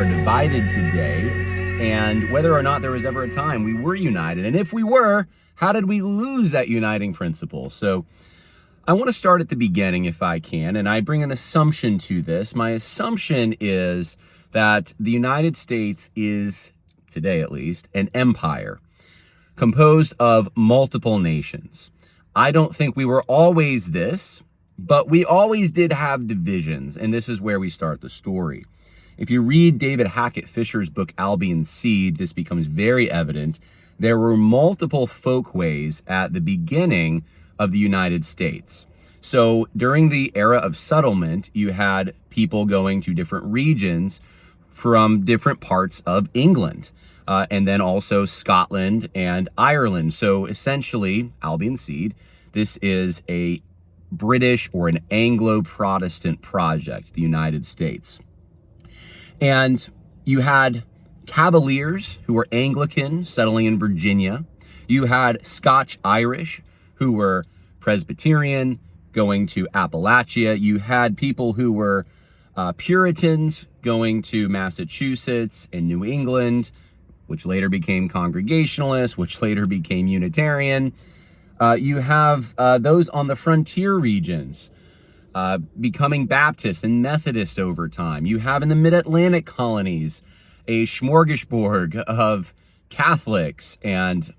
are divided today, and whether or not there was ever a time we were united. And if we were, how did we lose that uniting principle? So I want to start at the beginning if I can, and I bring an assumption to this. My assumption is that the United States is, today at least, an empire composed of multiple nations. I don't think we were always this, but we always did have divisions, and this is where we start the story. If you read David Hackett Fisher's book, Albion's Seed, this becomes very evident. There were multiple folkways at the beginning of the United States. So during the era of settlement, you had people going to different regions from different parts of England, and then also Scotland and Ireland. So essentially, Albion's Seed, this is a British or an Anglo-Protestant project, the United States. And you had Cavaliers who were Anglican settling in Virginia. You had Scotch-Irish who were Presbyterian going to Appalachia. You had people who were Puritans going to Massachusetts and New England, which later became Congregationalist, which later became Unitarian. You have those on the frontier regions becoming Baptist and Methodist over time. You have in the mid-Atlantic colonies a smorgasbord of Catholics and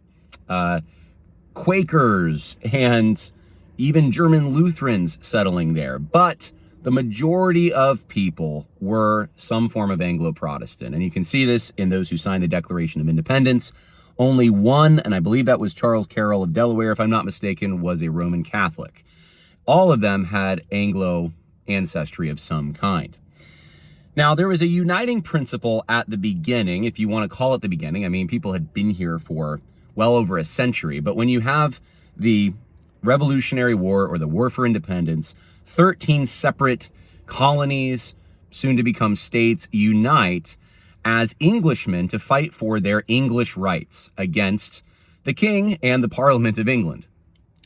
Quakers and even German Lutherans settling there. But the majority of people were some form of Anglo-Protestant. And you can see this in those who signed the Declaration of Independence. Only one, and I believe that was Charles Carroll of Delaware, if I'm not mistaken, was a Roman Catholic. All of them had Anglo ancestry of some kind. Now, there was a uniting principle at the beginning, if you want to call it the beginning. I mean, people had been here for well over a century, but when you have the Revolutionary War or the War for Independence, 13 separate colonies, soon to become states, unite as Englishmen to fight for their English rights against the king and the Parliament of England.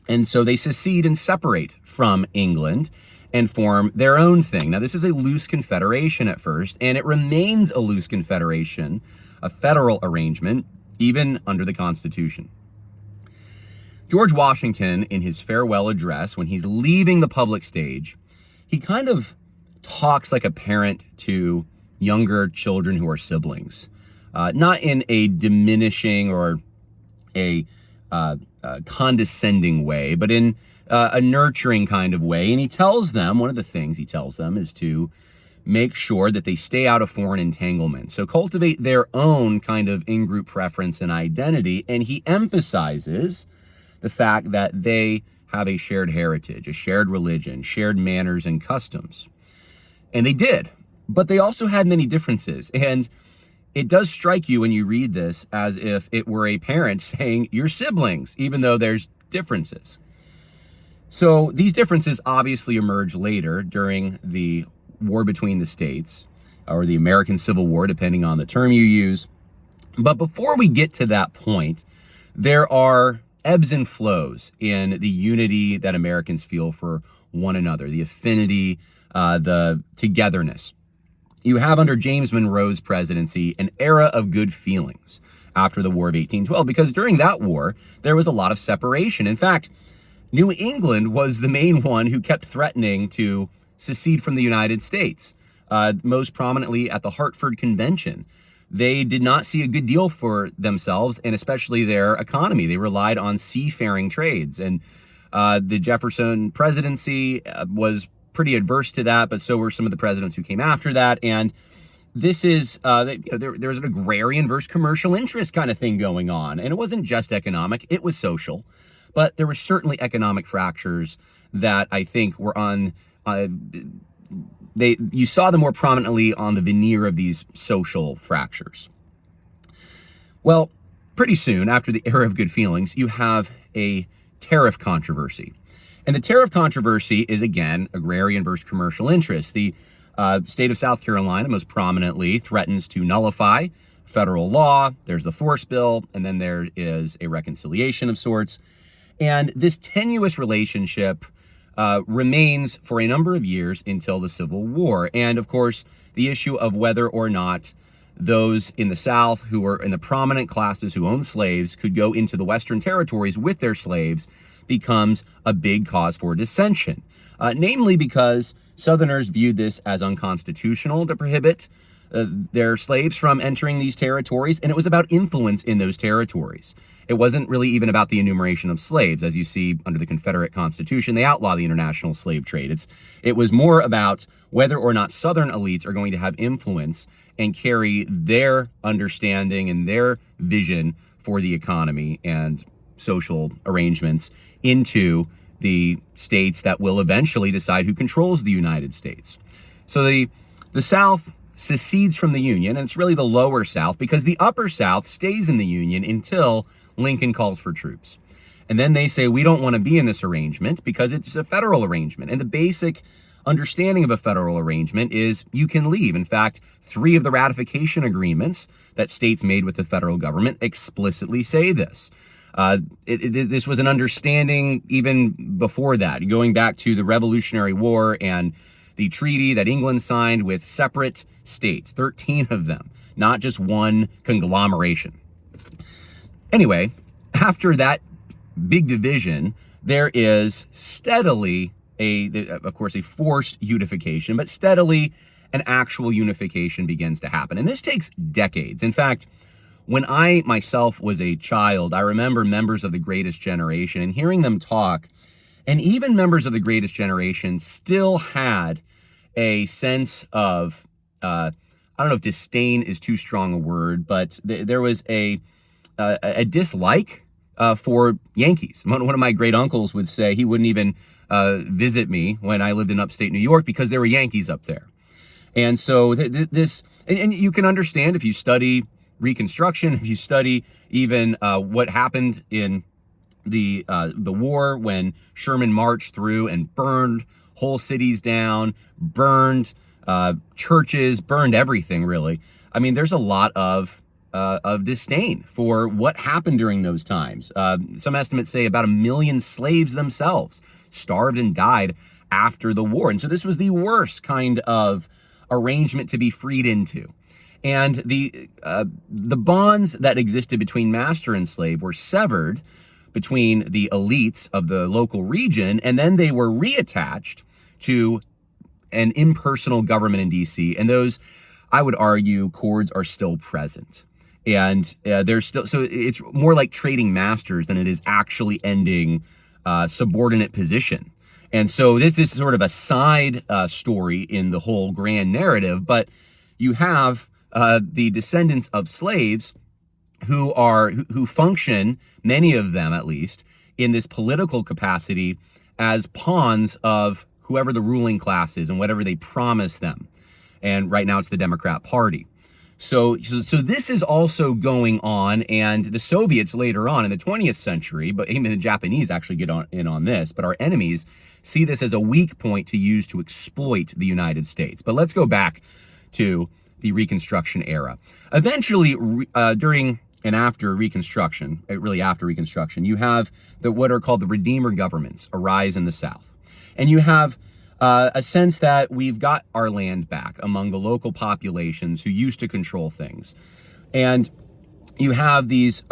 And so they secede and separate from England and form their own thing. Now, this is a loose confederation at first, and it remains a loose confederation, a federal arrangement, even under the Constitution. George Washington, in his farewell address, when he's leaving the public stage, he kind of talks like a parent to younger children who are siblings, not in a diminishing or a condescending way, but in a nurturing kind of way. And he tells them, one of the things he tells them is to make sure that they stay out of foreign entanglement. So cultivate their own kind of in-group preference and identity. And he emphasizes the fact that they have a shared heritage, a shared religion, shared manners and customs. And they did, but they also had many differences. And it does strike you when you read this as if it were a parent saying, you're siblings, even though there's differences. So these differences obviously emerge later during the war between the states, or the American Civil War, depending on the term you use. But before we get to that point, there are ebbs and flows in the unity that Americans feel for one another, the affinity, the togetherness. You have under James Monroe's presidency an era of good feelings after the War of 1812, because during that war, there was a lot of separation. In fact, New England was the main one who kept threatening to secede from the United States, most prominently at the Hartford Convention. They did not see a good deal for themselves and especially their economy. They relied on seafaring trades, and the Jefferson presidency was pretty adverse to that, but so were some of the presidents who came after that. And this is, there was an agrarian versus commercial interest kind of thing going on. And it wasn't just economic, it was social. But there were certainly economic fractures that I think were on, you saw them more prominently on the veneer of these social fractures. Well, pretty soon after the era of good feelings, you have a tariff controversy. And the tariff controversy is, again, agrarian versus commercial interest. The state of South Carolina, most prominently, threatens to nullify federal law. There's the force bill, and then there is a reconciliation of sorts. And this tenuous relationship remains for a number of years until the Civil War. And of course, the issue of whether or not those in the South who were in the prominent classes who owned slaves could go into the Western territories with their slaves becomes a big cause for dissension, namely because Southerners viewed this as unconstitutional to prohibit their slaves from entering these territories, and it was about influence in those territories. It wasn't really even about the enumeration of slaves. As you see under the Confederate Constitution, they outlaw the international slave trade. It was more about whether or not Southern elites are going to have influence and carry their understanding and their vision for the economy and social arrangements into the states that will eventually decide who controls the United States. So the South secedes from the Union, and it's really the lower South because the upper South stays in the Union until Lincoln calls for troops. And then they say, we don't want to be in this arrangement because it's a federal arrangement. And the basic understanding of a federal arrangement is you can leave. In fact, 3 of the ratification agreements that states made with the federal government explicitly say this. This was an understanding even before that, going back to the Revolutionary War and the treaty that England signed with separate states, 13 of them, not just one conglomeration. Anyway, after that big division, there is steadily of course, a forced unification, but steadily an actual unification begins to happen. And this takes decades. In fact, when I myself was a child, I remember members of the Greatest Generation and hearing them talk, and even members of the Greatest Generation still had a sense of, I don't know if disdain is too strong a word, but there was a dislike for Yankees. One of my great uncles would say he wouldn't even visit me when I lived in upstate New York because there were Yankees up there. And so and you can understand if you study Reconstruction, if you study even what happened in the war when Sherman marched through and burned whole cities down, burned churches, burned everything, really. I mean, there's a lot of disdain for what happened during those times. Some estimates say about 1 million slaves themselves starved and died after the war. And so this was the worst kind of arrangement to be freed into. And the bonds that existed between master and slave were severed between the elites of the local region, and then they were reattached to an impersonal government in D.C. And those, I would argue, cords are still present. And there's still, so it's more like trading masters than it is actually ending subordinate position. And so this is sort of a side story in the whole grand narrative, but you have the descendants of slaves who function, many of them at least, in this political capacity as pawns of whoever the ruling class is and whatever they promise them. And right now it's the Democrat Party. So this is also going on, and the Soviets later on in the 20th century, but even the Japanese actually get in on this, but our enemies see this as a weak point to use to exploit the United States. But let's go back to the Reconstruction era. Eventually, during and after Reconstruction, really after Reconstruction, you have what are called the Redeemer governments arise in the South. And you have a sense that we've got our land back among the local populations who used to control things. And you have these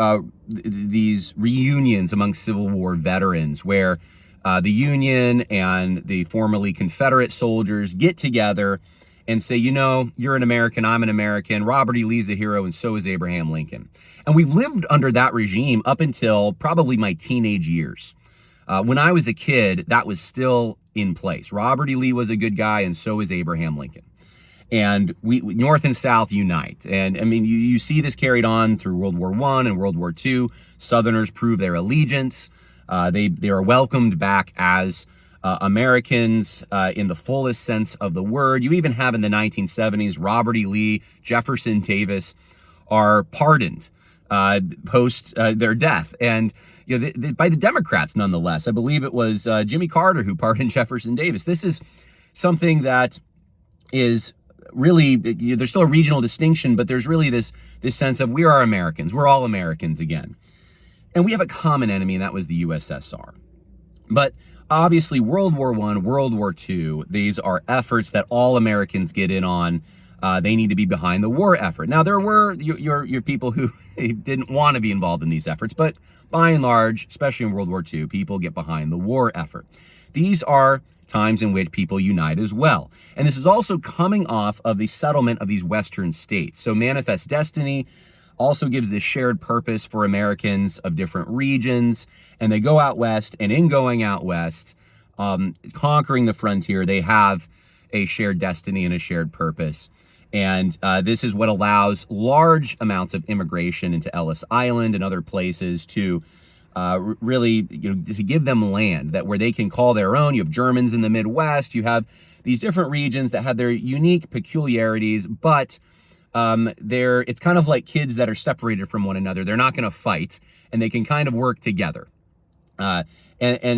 reunions among Civil War veterans where the Union and the formerly Confederate soldiers get together and say, you know, you're an American, I'm an American, Robert E. Lee's a hero, and so is Abraham Lincoln. And we've lived under that regime up until probably my teenage years. When I was a kid, that was still in place. Robert E. Lee was a good guy, and so is Abraham Lincoln. And we North and South unite. And I mean, you see this carried on through World War I and World War II. Southerners prove their allegiance. They are welcomed back as Americans in the fullest sense of the word. You even have in the 1970s, Robert E. Lee, Jefferson Davis are pardoned post their death. And you know, by the Democrats, nonetheless. I believe it was Jimmy Carter who pardoned Jefferson Davis. This is something that is really, there's still a regional distinction, but there's really this sense of we are Americans. We're all Americans again. And we have a common enemy, and that was the USSR. But obviously, World War I, World War II, these are efforts that all Americans get in on They need to be behind the war effort. Now, there were your people who didn't want to be involved in these efforts, but by and large, especially in World War II, people get behind the war effort. These are times in which people unite as well. And this is also coming off of the settlement of these Western states. So Manifest Destiny also gives this shared purpose for Americans of different regions, and they go out west, and in going out west, conquering the frontier, they have a shared destiny and a shared purpose. And this is what allows large amounts of immigration into Ellis Island and other places to really, to give them land that where they can call their own. You have Germans in the Midwest. You have these different regions that have their unique peculiarities, but it's kind of like kids that are separated from one another. They're not going to fight, and they can kind of work together. And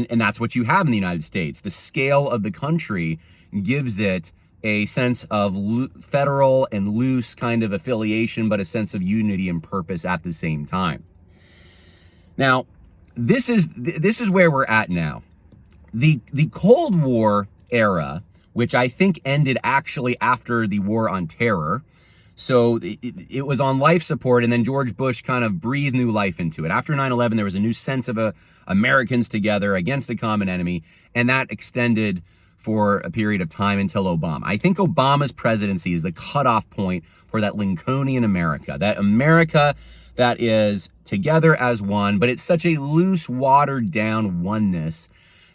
that's what you have in the United States. The scale of the country gives it a sense of federal and loose kind of affiliation, but a sense of unity and purpose at the same time. Now, this is where we're at now. The Cold War era, which I think ended actually after the War on Terror. So it was on life support, and then George Bush kind of breathed new life into it. After 9/11, there was a new sense of Americans together against a common enemy, and that extended for a period of time until Obama. I think Obama's presidency is the cutoff point for that Lincolnian America, that America that is together as one, but it's such a loose, watered down oneness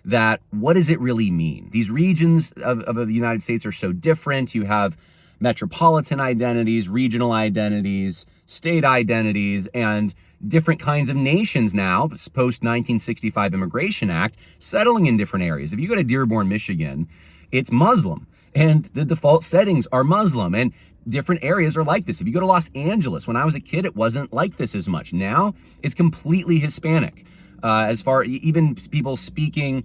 that what does it really mean? These regions of the United States are so different. You have metropolitan identities, regional identities, state identities, and different kinds of nations now, post-1965 Immigration Act, settling in different areas. If you go to Dearborn, Michigan, it's Muslim, and the default settings are Muslim, and different areas are like this. If you go to Los Angeles, when I was a kid, it wasn't like this as much. Now, it's completely Hispanic. As far even people speaking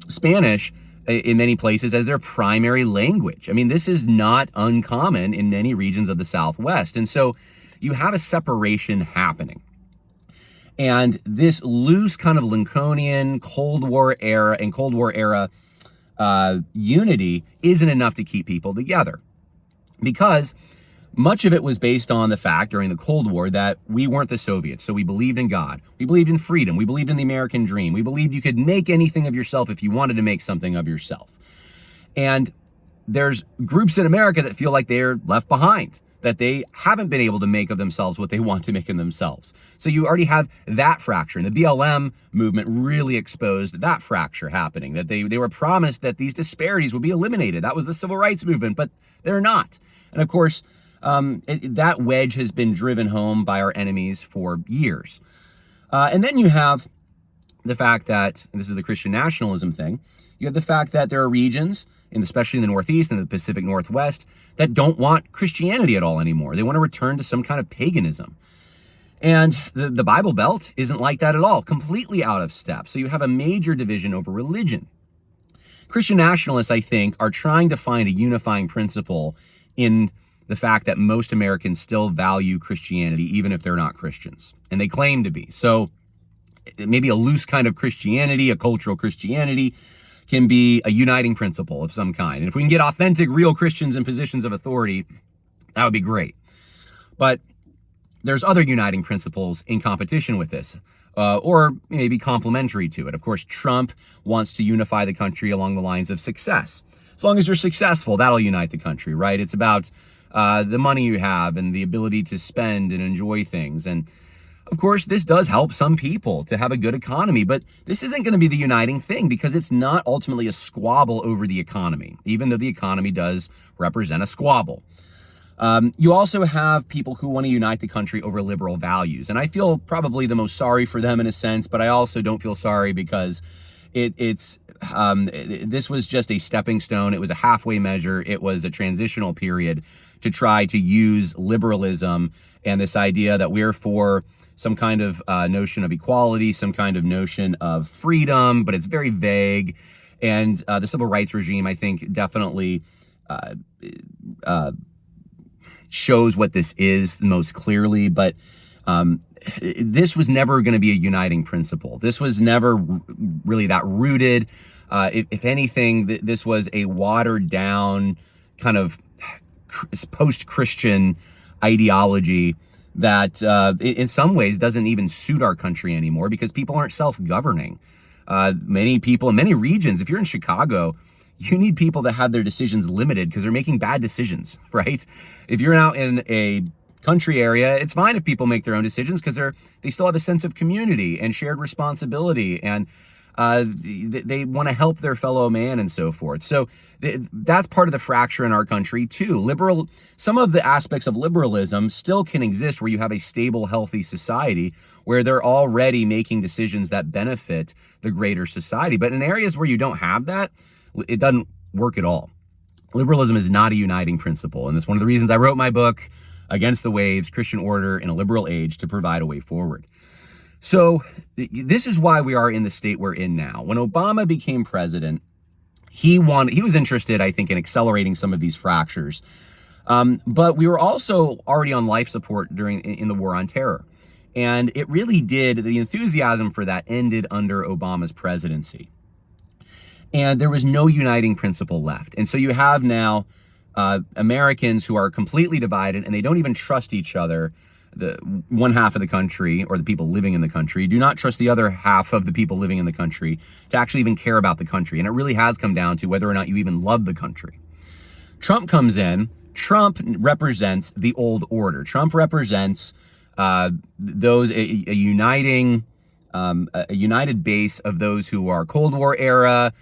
Spanish in many places as their primary language. I mean, this is not uncommon in many regions of the Southwest. And so you have a separation happening. And this loose kind of Lincolnian Cold War era unity isn't enough to keep people together, because much of it was based on the fact during the Cold War that we weren't the Soviets. So we believed in God. We believed in freedom. We believed in the American dream. We believed you could make anything of yourself if you wanted to make something of yourself. And there's groups in America that feel like they're left behind, that they haven't been able to make of themselves what they want to make of themselves. So you already have that fracture. And the BLM movement really exposed that fracture happening, that they were promised that these disparities would be eliminated. That was the civil rights movement, but they're not. And of course, that wedge has been driven home by our enemies for years. And then you have the fact that, and this is the Christian nationalism thing, you have the fact that there are regions, and especially in the Northeast and the Pacific Northwest, that don't want Christianity at all anymore. They want to return to some kind of paganism. And the Bible Belt isn't like that at all, completely out of step. So you have a major division over religion. Christian nationalists, I think, are trying to find a unifying principle in the fact that most Americans still value Christianity, even if they're not Christians, and they claim to be. So maybe a loose kind of Christianity, a cultural Christianity, can be a uniting principle of some kind. And if we can get authentic, real Christians in positions of authority, that would be great. But there's other uniting principles in competition with this, or maybe complementary to it. Of course, Trump wants to unify the country along the lines of success. As long as you're successful, that'll unite the country, right? It's about the money you have and the ability to spend and enjoy things. And of course, this does help some people to have a good economy, but this isn't going to be the uniting thing, because it's not ultimately a squabble over the economy, even though the economy does represent a squabble. You also have people who want to unite the country over liberal values. And I feel probably the most sorry for them in a sense, but I also don't feel sorry because this was just a stepping stone. It was a halfway measure. It was a transitional period to try to use liberalism and this idea that we're for some kind of notion of equality, some kind of notion of freedom, but it's very vague. And the civil rights regime, I think, definitely shows what this is most clearly. But this was never going to be a uniting principle. This was never really that rooted. If anything, this was a watered down kind of post-Christian ideology that in some ways doesn't even suit our country anymore because people aren't self-governing. Many people in many regions, if you're in Chicago, you need people to have their decisions limited because they're making bad decisions, right? If you're out in a country area, it's fine if people make their own decisions because they still have a sense of community and shared responsibility, and they want to help their fellow man and so forth. So that's part of the fracture in our country too. Some of the aspects of liberalism still can exist where you have a stable, healthy society where they're already making decisions that benefit the greater society. But in areas where you don't have that, it doesn't work at all. Liberalism is not a uniting principle, and that's one of the reasons I wrote my book, Against the Waves, Christian Order in a Liberal Age, to provide a way forward. So this is why we are in the state we're in now. When Obama became president, he was interested, I think, in accelerating some of these fractures. But we were also already on life support in the war on terror. And it really the enthusiasm for that ended under Obama's presidency. And there was no uniting principle left. And so you have now Americans who are completely divided, and they don't even trust each other. The one half of the country, or the people living in the country, do not trust the other half of the people living in the country to actually even care about the country. And it really has come down to whether or not you even love the country. Trump comes in. Trump represents the old order. Trump represents a united base of those who are Cold War era,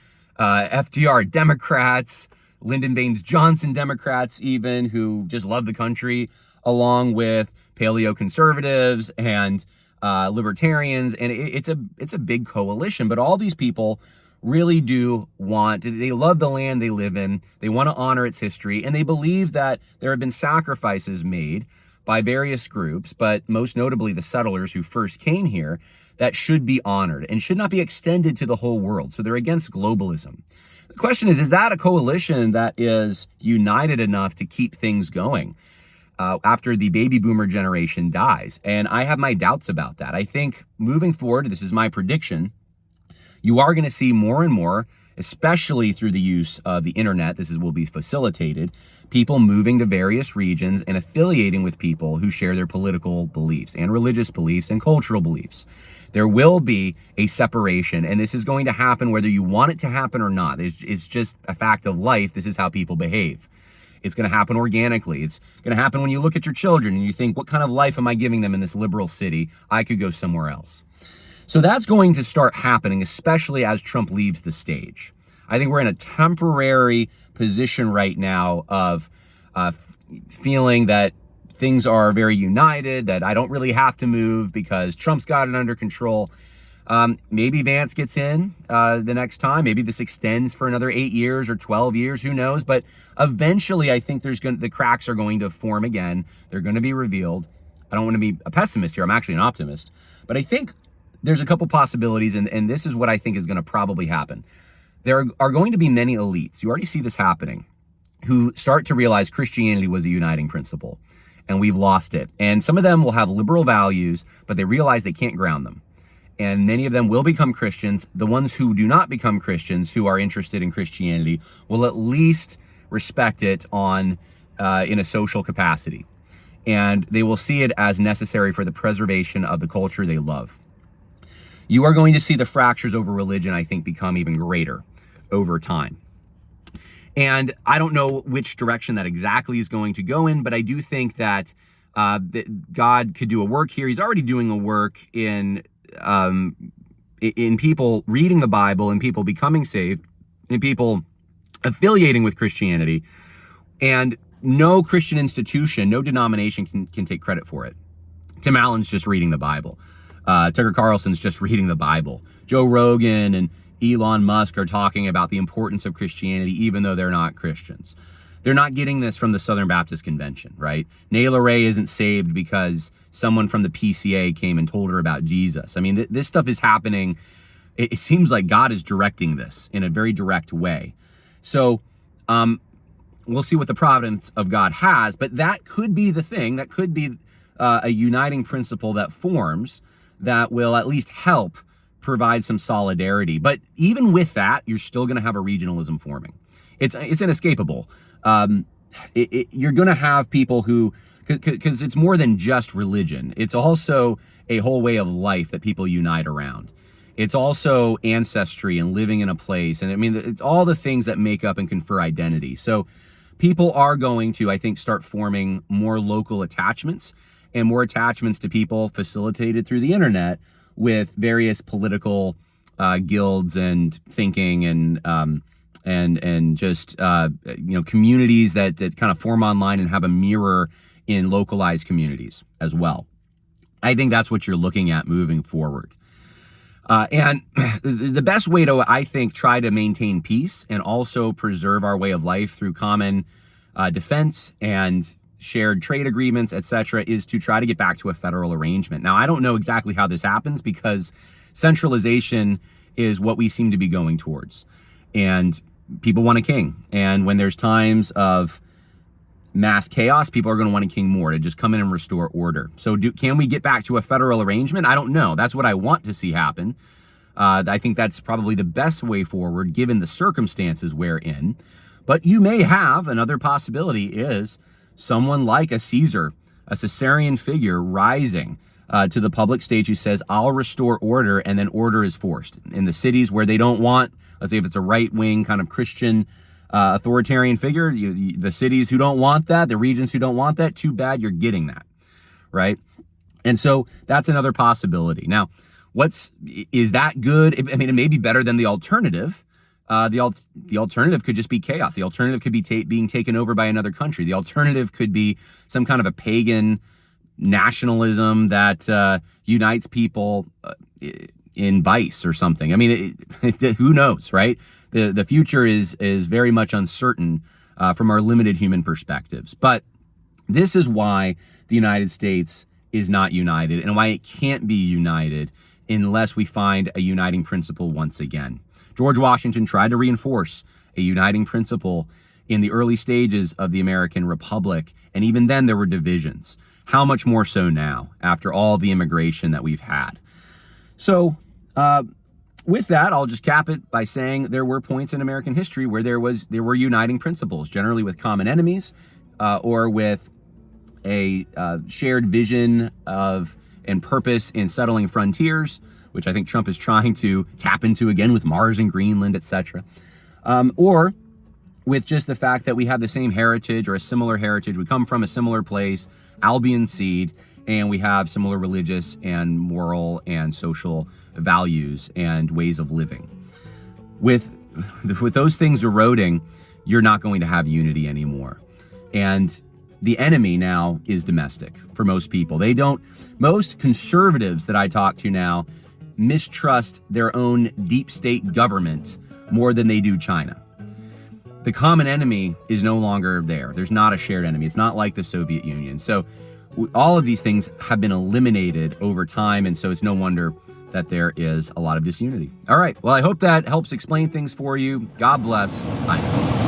FDR Democrats, Lyndon Baines Johnson Democrats even, who just love the country, along with paleo conservatives and libertarians. And it's a big coalition, but all these people really they love the land they live in. They want to honor its history, and they believe that there have been sacrifices made by various groups, but most notably the settlers who first came here, that should be honored and should not be extended to the whole world. So they're against globalism. The question is that a coalition that is united enough to keep things going after the baby boomer generation dies? And I have my doubts about that. I think moving forward, this is my prediction, you are going to see more and more, especially through the use of the internet, will be facilitated, people moving to various regions and affiliating with people who share their political beliefs and religious beliefs and cultural beliefs. There will be a separation, and this is going to happen whether you want it to happen or not. It's just a fact of life. This is how people behave. It's going to happen organically. It's going to happen when you look at your children and you think, what kind of life am I giving them in this liberal city? I could go somewhere else. So that's going to start happening, especially as Trump leaves the stage. I think we're in a temporary position right now of feeling that things are very united, that I don't really have to move because Trump's got it under control. Maybe Vance gets in the next time. Maybe this extends for another 8 years or 12 years, who knows? But eventually, I think the cracks are going to form again. They're going to be revealed. I don't want to be a pessimist here. I'm actually an optimist. But I think there's a couple possibilities, and this is what I think is going to probably happen. There are going to be many elites, you already see this happening, who start to realize Christianity was a uniting principle, and we've lost it. And some of them will have liberal values, but they realize they can't ground them. And many of them will become Christians. The ones who do not become Christians, who are interested in Christianity, will at least respect it in a social capacity. And they will see it as necessary for the preservation of the culture they love. You are going to see the fractures over religion, I think, become even greater over time. And I don't know which direction that exactly is going to go in, but I do think that God could do a work here. He's already doing a work in people reading the Bible and people becoming saved and people affiliating with Christianity. And no Christian institution, no denomination can take credit for it. Tim Allen's just reading the Bible. Tucker Carlson's just reading the Bible. Joe Rogan and Elon Musk are talking about the importance of Christianity, even though they're not Christians. They're not getting this from the Southern Baptist Convention, right? Nayla Ray isn't saved because someone from the PCA came and told her about Jesus. I mean, this stuff is happening. It seems like God is directing this in a very direct way. So we'll see what the providence of God has, but that could be the thing. That could be a uniting principle that forms that will at least help provide some solidarity. But even with that, you're still going to have a regionalism forming. It's inescapable. you're going to have people who, because it's more than just religion. It's also a whole way of life that people unite around. It's also ancestry and living in a place. And I mean, it's all the things that make up and confer identity. So people are going to, I think, start forming more local attachments and more attachments to people facilitated through the internet with various political guilds and thinking and just communities that kind of form online and have a mirror in localized communities as well. I think that's what you're looking at moving forward. And the best way to, I think, try to maintain peace and also preserve our way of life through common defense and shared trade agreements, etc., is to try to get back to a federal arrangement. Now, I don't know exactly how this happens because centralization is what we seem to be going towards. And people want a king. And when there's times of mass chaos, people are going to want a king more to just come in and restore order. So can we get back to a federal arrangement? I don't know. That's what I want to see happen. I think that's probably the best way forward given the circumstances we're in. But you may have another possibility is someone like a Caesar, a Caesarian figure rising to the public stage who says, I'll restore order, and then order is forced. In the cities where they don't want, let's say if it's a right-wing kind of Christian authoritarian figure, the cities who don't want that, the regions who don't want that, too bad you're getting that, right? And so that's another possibility. Now, is that good? I mean, it may be better than the alternative. The alternative could just be chaos. The alternative could be being taken over by another country. The alternative could be some kind of a pagan nationalism that unites people in vice or something. I mean, who knows, right? The future is very much uncertain from our limited human perspectives. But this is why the United States is not united and why it can't be united unless we find a uniting principle once again. George Washington tried to reinforce a uniting principle in the early stages of the American Republic, and even then there were divisions. How much more so now, after all the immigration that we've had? So, with that, I'll just cap it by saying there were points in American history where there were uniting principles, generally with common enemies, or with a shared vision of and purpose in settling frontiers, which I think Trump is trying to tap into again with Mars and Greenland, etc. Or with just the fact that we have the same heritage or a similar heritage. We come from a similar place, Albion seed, and we have similar religious and moral and social values and ways of living. With those things eroding, you're not going to have unity anymore. And the enemy now is domestic for most people. Most conservatives that I talk to now mistrust their own deep state government more than they do China. The common enemy is no longer there. There's not a shared enemy. It's not like the Soviet Union. So all of these things have been eliminated over time, and so it's no wonder that there is a lot of disunity. All right, well, I hope that helps explain things for you. God bless. Bye.